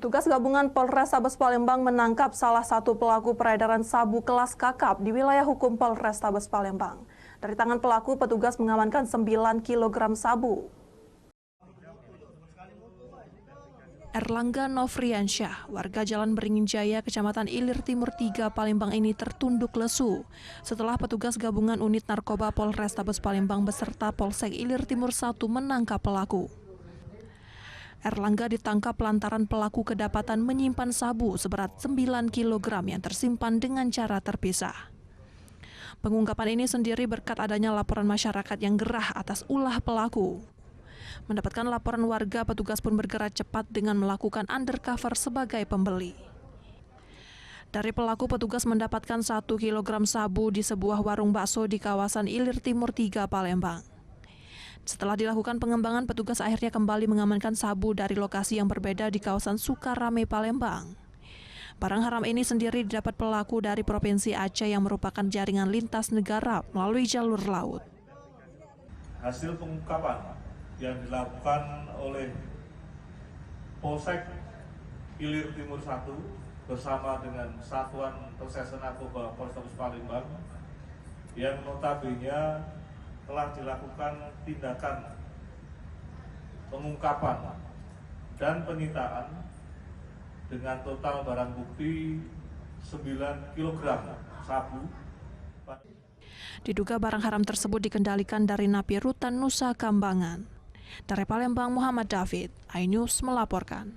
Petugas gabungan Polrestabes Palembang menangkap salah satu pelaku peredaran sabu kelas kakap di wilayah hukum Polrestabes Palembang. Dari tangan pelaku, petugas mengamankan 9 kg sabu. Erlangga Nofriansyah, warga Jalan Beringin Jaya, Kecamatan Ilir Timur 3, Palembang ini tertunduk lesu setelah petugas gabungan unit narkoba Polrestabes Palembang beserta Polsek Ilir Timur 1 menangkap pelaku. Erlangga ditangkap lantaran pelaku kedapatan menyimpan sabu seberat 9 kg yang tersimpan dengan cara terpisah. Pengungkapan ini sendiri berkat adanya laporan masyarakat yang gerah atas ulah pelaku. Mendapatkan laporan warga, petugas pun bergerak cepat dengan melakukan undercover sebagai pembeli. Dari pelaku, petugas mendapatkan 1 kg sabu di sebuah warung bakso di kawasan Ilir Timur 3, Palembang. Setelah dilakukan pengembangan, petugas akhirnya kembali mengamankan sabu dari lokasi yang berbeda di kawasan Sukarame, Palembang. Barang haram ini sendiri didapat pelaku dari Provinsi Aceh yang merupakan jaringan lintas negara melalui jalur laut. Hasil pengungkapan yang dilakukan oleh Polsek Ilir Timur 1 bersama dengan Satuan Reserse Narkoba Polrestabes Palembang yang notabene telah dilakukan tindakan pengungkapan dan penyitaan dengan total barang bukti 9 kg sabu. Diduga barang haram tersebut dikendalikan dari napi Rutan Nusa Kambangan. Dari Palembang, Muhammad David, iNews melaporkan.